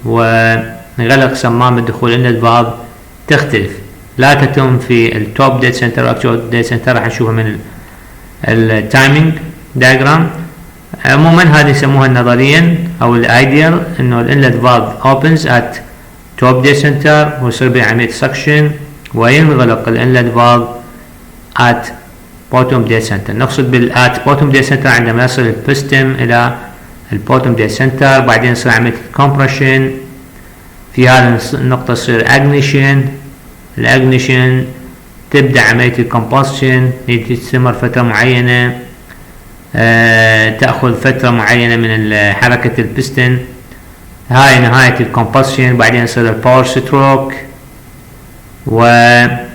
وغلق صمام الدخول inlet valve تختلف، لا تتم في التوب ديد سنتر واكتوال ديد سنتر. راح نشوفها من التايمينج دايجرام. عموما هذه يسموها نظريا او الايديال انه الانلت فالف اوبنز ات توب ديد سنتر ويصير بعمليه سكشن، وينغلق الانلت فالف ات بوتوم ديد سنتر. نقصد بالات بوتوم ديد سنتر عندما يصل البستم الى البوتوم ديد سنتر، بعدين يصير عمليه كومبريشن، في هذه النقطه يصير اجنيشن. الاجنيشن تبدا عمليه الكومبوستشن تستمر فتره معينه، تأخذ فترة معينة من حركة البستن. هاي نهاية الكومبوستشن. بعدين يصير الباور ستروك، وهنا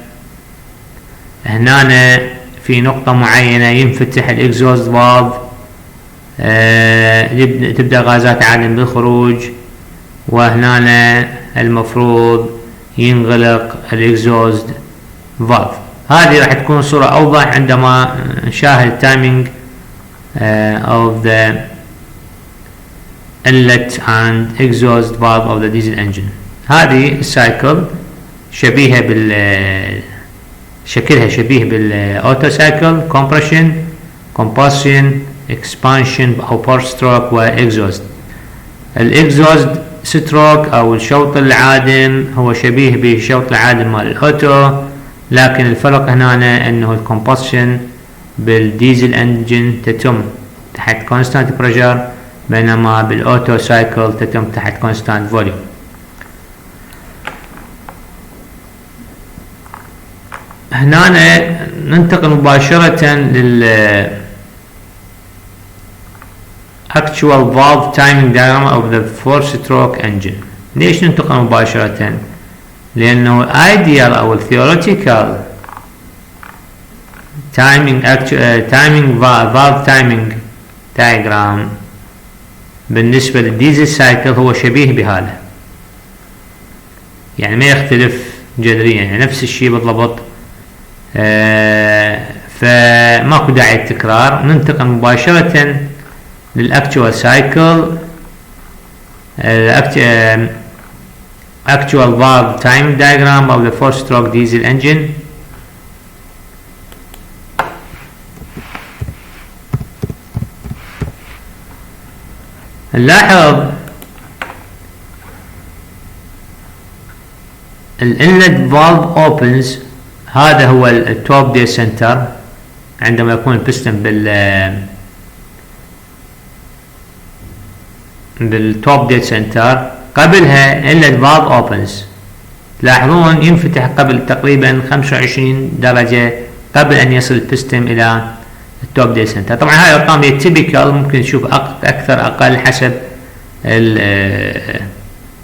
في نقطة معينة ينفتح الاكزوست فالف، تبدأ غازات عادم بالخروج، وهنا المفروض ينغلق الاكزوست فالف. هذه راح تكون صورة أوضح عندما نشاهد التايمينج of the inlet and exhaust valve of the diesel engine. هذه السايكل شبيهة شكلها شبيه بالاوتو سايكل: compression, combustion, expansion أو power stroke و exhaust. الاكزوست ستروك أو الشوط العادم هو شبيه بالشوط العادم مال الاوتو، لكن الفرق هنا انه الكومبوستشن بالديزل انجن تتم تحت كونستانت بريشر، بينما بالاوتو سايكل تتم تحت كونستانت فوليوم. هنا ننتقل مباشرة لل actual valve timing diagram of the 4-stroke engine. ليش ننتقل مباشرة؟ لأنه ideal أو theoretical timing valve timing diagram بالنسبة للديزل سايكل هو شبيه بهذا، يعني ما يختلف جذريا، يعني نفس الشيء بالضبط. فماكو داعي للتكرار. ننتقل مباشرة للأكتوال سايكل، actual valve timing diagram of the 4-stroke diesel engine. نلاحظ الانلت فالف اوبنز، هذا هو التوب ديد سنتر عندما يكون البستن بالتوب ديد سنتر. قبلها انلت فالف اوبنز، تلاحظون ينفتح قبل تقريبا 25 درجة قبل ان يصل البستن الى التوب ديد سنتر. طبعا هاي الارقام هي تيبيكال، ممكن نشوف اكثر اقل حسب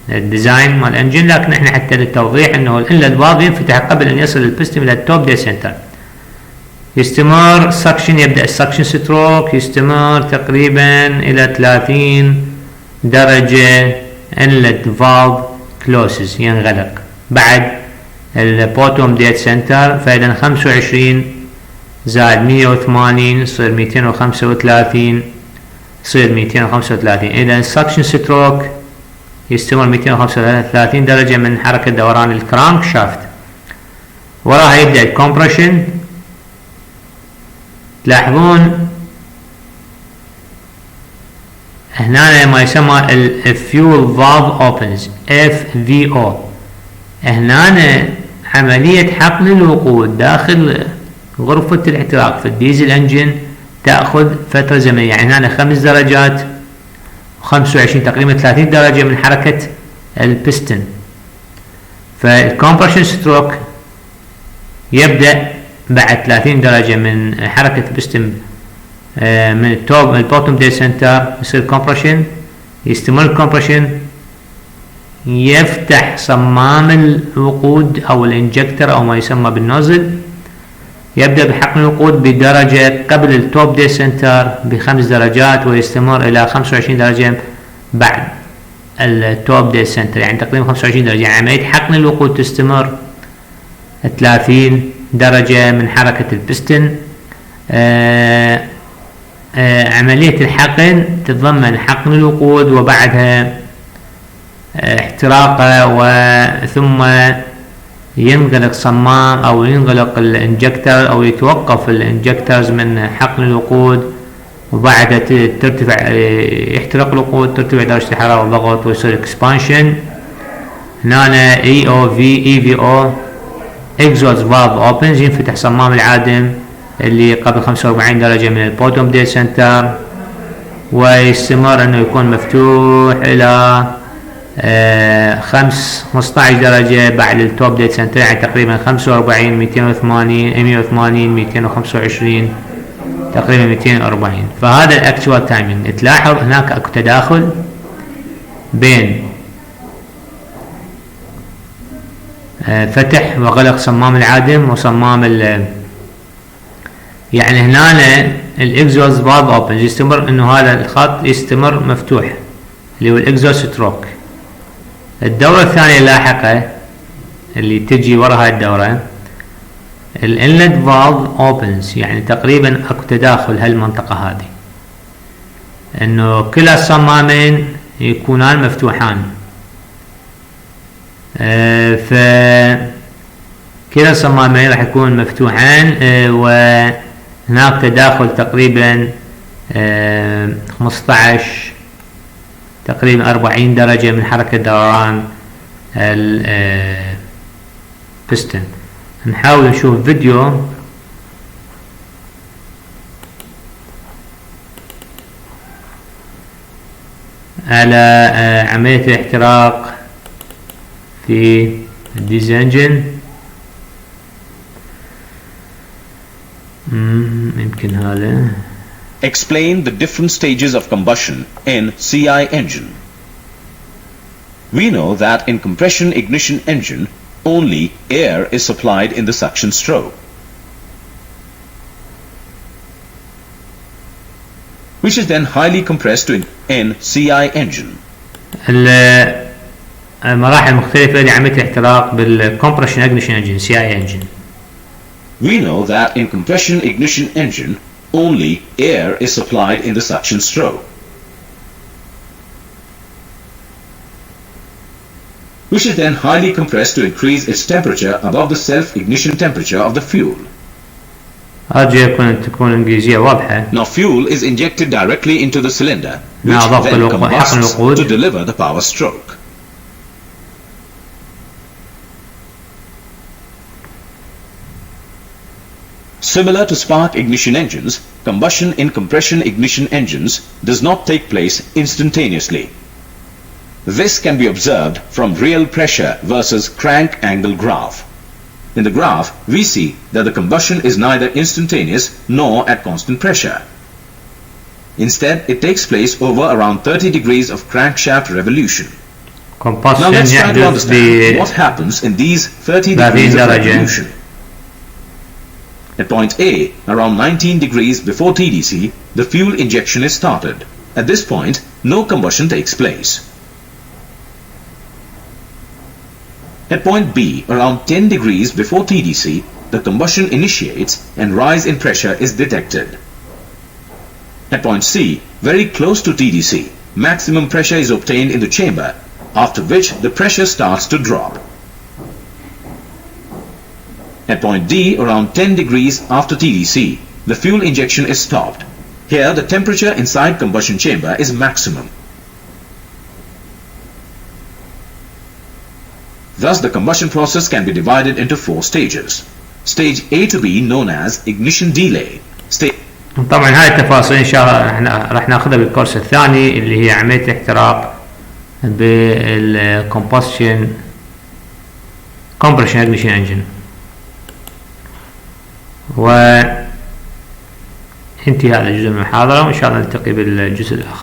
الديزاين مال الانجن، لكن احنا حتى للتوضيح انه الانلت فالف ينفتح قبل ان يصل البستن الى التوب ديد سنتر. يستمر سكشن، يبدا السكشن ستروك، يستمر تقريبا الى 30 درجة انلت فالف كلوسز، ينغلق بعد البوتوم ديد سنتر. فاذا 25 زائد 180 يصير 235، يصير 235. اذا السكشن ستروك يستمر 235 درجة من حركة دوران الكرانك شافت. وراها يبدأ الكومبريشن. تلاحظون هنا ما يسمى الفيول فالف اوبنز FVO. هنا عملية حقن الوقود داخل غرفة الاحتراق في الديزل انجن تأخذ فترة زمنية، يعني هنا 5 درجات 25 تقريبا 30 درجة من حركة البستن. فالكومبريشن ستروك يبدأ بعد 30 درجة من حركة البستن من التوب من البوتوم ديد سنتر، يصير كومبريشن، يستمر الكومبريشن، يفتح صمام الوقود او الانجكتر او ما يسمى بالنوزل، يبدأ بحقن الوقود بدرجة قبل التوب ديد سنتر ب5 درجات، ويستمر الى 25 درجة بعد التوب ديد سنتر، يعني تقريبا 25 درجة. يعني عملية حقن الوقود تستمر 30 درجة من حركة البستن. عملية الحقن تتضمن حقن الوقود وبعدها احتراقه وثم ينغلق صمام او ينغلق الانجكتر او يتوقف الانجكترز من حقن الوقود، وبعد ترتفع يحترق الوقود، ترتفع درجة الحرارة والضغط ويصير اكسبانشن. هنا EVO exhaust valve opens، ينفتح صمام العادم اللي قبل 45 درجة من البوتوم ديد سنتر، ويستمر انه يكون مفتوح الى 15 درجة بعد التوب ديد سنتر، يعني تقريبا 45 280 180 225 تقريبا 240. فهذا الاكتوال تايمينج. تلاحظ هناك اكو تداخل بين فتح وغلق صمام العادم وصمام يعني هنا الاكزوست فالف اوبن يستمر انه هذا الخط يستمر مفتوح اللي هو الاكزوست ستروك. الدورة الثانية اللاحقة اللي تجي ورا هاي الدورة الانلت فالف اوبنز، يعني تقريبا اكو تداخل هالمنطقة هذه انه كلا الصمامين يكونان مفتوحان. فكلا الصمامين راح يكون مفتوحان، وهناك تداخل تقريبا 15 تقريبا 40 درجة من حركة دوران البستن. نحاول نشوف فيديو على عملية الاحتراق في الديزل انجن. يمكن هذا. Explain the different stages of combustion in CI engine. We know that in compression ignition engine only air is supplied in the suction stroke, which is then highly compressed in CI engine. المراحل المختلفة لعملية الاحتراق بالcompression ignition engine CI engine. We know that in compression ignition engine only air is supplied in the suction stroke, which is then highly compressed to increase its temperature above the self-ignition temperature of the fuel. تكون إنجليزية واضحة. Now fuel is injected directly into the cylinder, which then combusts to deliver the power stroke. Similar to spark ignition engines, combustion in compression ignition engines does not take place instantaneously. This can be observed from real pressure versus crank angle graph. In the graph, we see that the combustion is neither instantaneous nor at constant pressure. Instead, it takes place over around 30 degrees of crankshaft revolution. Now let's try to understand what happens in these 30 degrees of revolution. At point A, around 19 degrees before TDC, the fuel injection is started. At this point, no combustion takes place. At point B, around 10 degrees before TDC, the combustion initiates and rise in pressure is detected. At point C, very close to TDC, maximum pressure is obtained in the chamber, after which the pressure starts to drop. At point D, around 10 degrees after TDC, the fuel injection is stopped. Here, the temperature inside combustion chamber is maximum. Thus, the combustion process can be divided into 4 stages. Stage A to B known as ignition delay. طبعا هاي التفاصيل ان شاء الله راح ناخذها بالكورس الثاني اللي هي عملية الاحتراق بالcombustion compression ignition engine. وانتهى هذا الجزء من المحاضرة، وإن شاء الله نلتقي بالجزء الآخر.